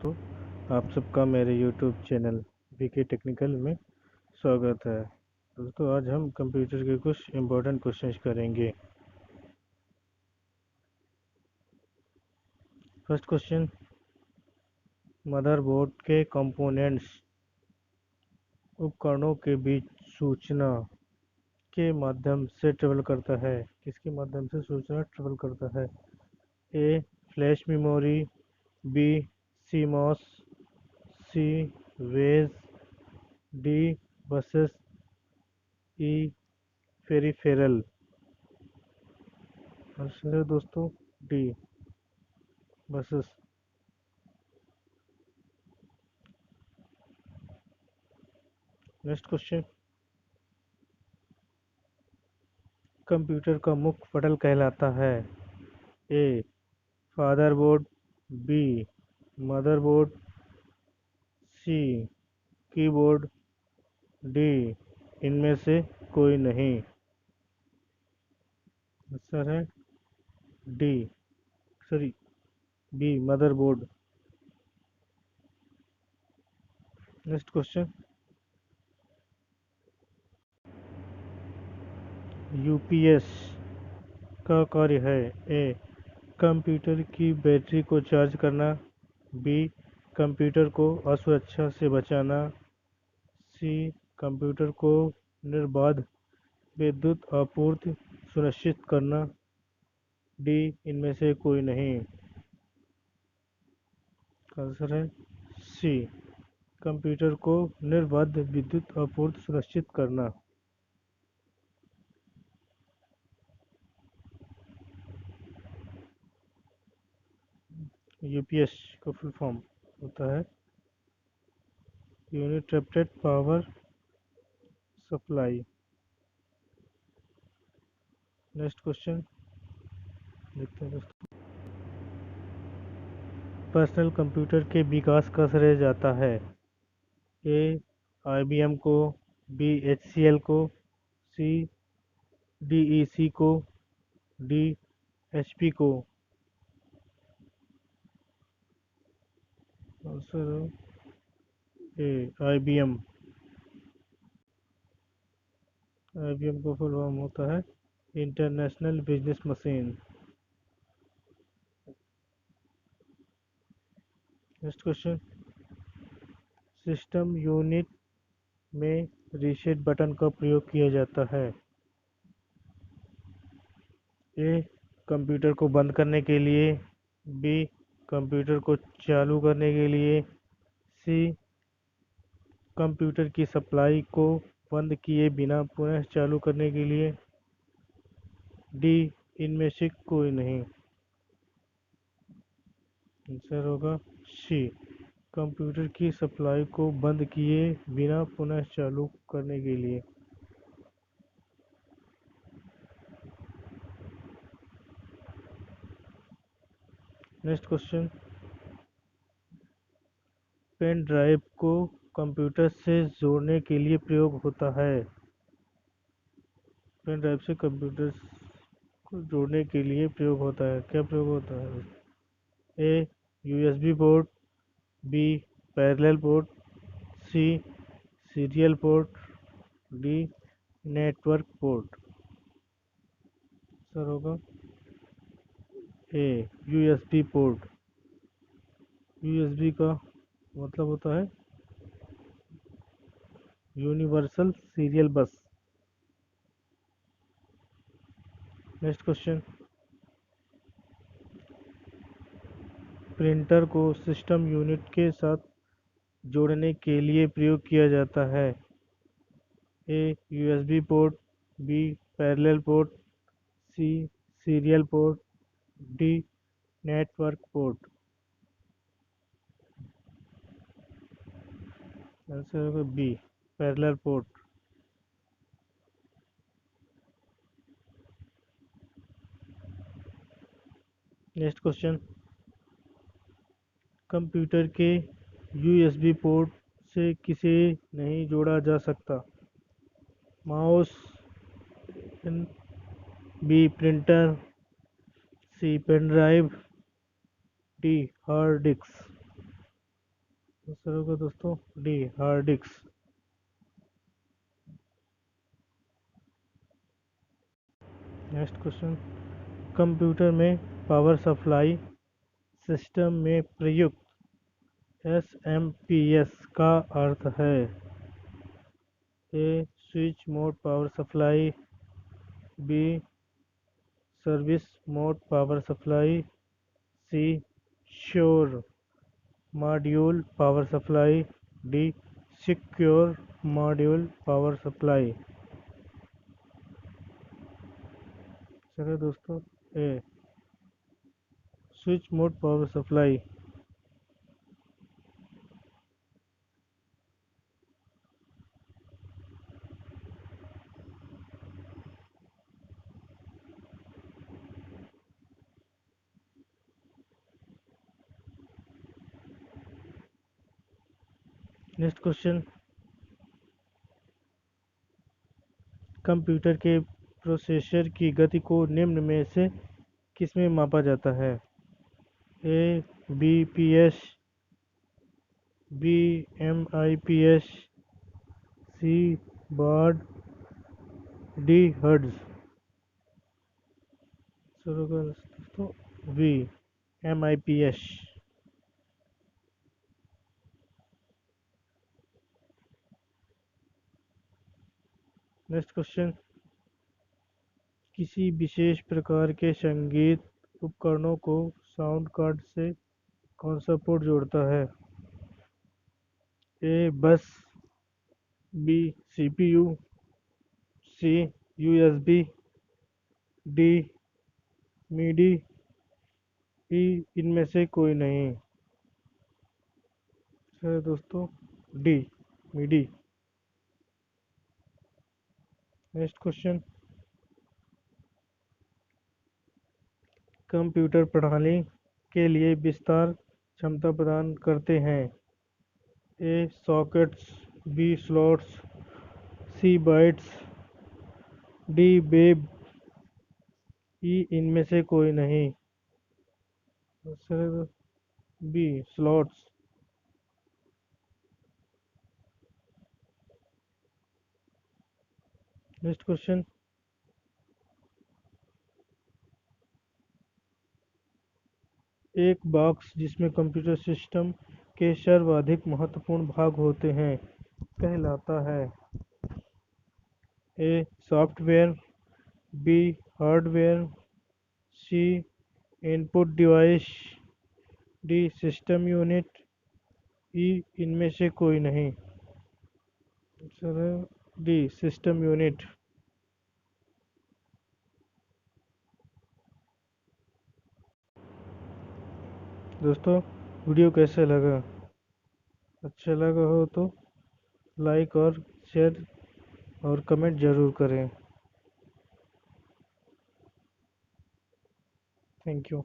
दोस्तों, आप सबका मेरे YouTube चैनल वीके टेक्निकल में स्वागत है। दोस्तों, आज हम कंप्यूटर के कुछ इम्पोर्टेंट क्वेश्चंस करेंगे। फर्स्ट क्वेश्चन, मदरबोर्ड के कंपोनेंट्स उपकरणों के बीच सूचना के माध्यम से ट्रेवल करता है। किसके माध्यम से सूचना ट्रेवल करता है? A flash memory, B CMOS, C wedge, D buses, E peripheral. Answer है दोस्तों D buses. Next question, computer का मुख्य पटल कहलाता है? A fatherboard, B motherboard, C keyboard, D इनमें से कोई नहीं। आंसर है D sorry B motherboard. Next question, UPS का कार्य है? ए कंप्यूटर की बैटरी को चार्ज करना, बी कंप्यूटर को असुरक्षा से बचाना, सी कंप्यूटर को निर्बाध विद्युत आपूर्ति सुनिश्चित करना, डी इनमें से कोई नहीं। आंसर है सी कंप्यूटर को निर्बाध विद्युत आपूर्ति सुनिश्चित करना। यूपीएस का फुल फॉर्म होता है united power supply. Next question देखते हैं दोस्तों, पर्सनल कंप्यूटर के विकास का श्रेय जाता है? ए आईबीएम को, बी एचसीएल को, सी डीईसी को, डी एचपी को। Answer A IBM. आईबीएम का फुल फॉर्म होता है international business machine. Next question, system unit में रीसेट बटन का प्रयोग किया जाता है? ए कंप्यूटर को बंद करने के लिए, बी कंप्यूटर को चालू करने के लिए, सी कंप्यूटर की सप्लाई को बंद किए बिना पुनः चालू करने के लिए, डी इनमें से कोई नहीं। आंसर होगा सी कंप्यूटर की सप्लाई को बंद किए बिना पुनः चालू करने के लिए। नेक्स्ट क्वेश्चन, पेन ड्राइव को कंप्यूटर से जोड़ने के लिए प्रयोग होता है? पेन ड्राइव से कंप्यूटर को जोड़ने के लिए प्रयोग होता है, क्या प्रयोग होता है? A USB port, B parallel port, C serial port, D network port. Answer होगा ए यूएसबी पोर्ट। यूएसबी का मतलब होता है universal serial bus. Next question, printer को सिस्टम यूनिट के साथ जोड़ने के लिए प्रयोग किया जाता है? A USB port, B parallel port, C serial port, D network port. Answer होगा B parallel port. Next question, computer के यूएसबी पोर्ट से किसे नहीं जोड़ा जा सकता? Mouse, B printer, C pen drive, D hard disk. Answer होगा दोस्तों D, hard disk. Next question, computer में पावर सप्लाई सिस्टम में प्रयुक्त एसएमपीएस का अर्थ है। A switch mode power supply, B service mode power supply, C sure module power supply, D secure module power supply. चलिए दोस्तों, A switch mode power supply. Next question, computer के processor की गति को निम्न में से किसमें मापा जाता है। ए बीपीएस, बी एमआईपीएस, सी बार्ड, डी हर्ट्ज। शुरू कर दोस्तों, बी एमआईपीएस। नेक्स्ट क्वेश्चन, किसी विशेष प्रकार के संगीत उपकरणों को साउंड कार्ड से कौन सा पोर्ट जोड़ता है। A bus, B CPU, C USB, D MIDI, E इनमें से कोई नहीं। सर दोस्तों, डी मीडी। नेक्स्ट क्वेश्चन, कंप्यूटर प्रणाली के लिए विस्तार क्षमता प्रदान करते हैं। A sockets, B slots, C bytes, D bay, E इनमें से कोई नहीं। Answer B slots. Next question, एक बॉक्स जिसमें कंप्यूटर सिस्टम के सर्वाधिक महत्वपूर्ण भाग होते हैं कहलाता है। A software, B hardware, C input device, D system unit, ई इनमें से कोई नहीं। Sir D system unit. दोस्तों, वीडियो कैसा लगा? अच्छा लगा हो तो लाइक और शेयर और कमेंट ज़रूर करें। Thank you.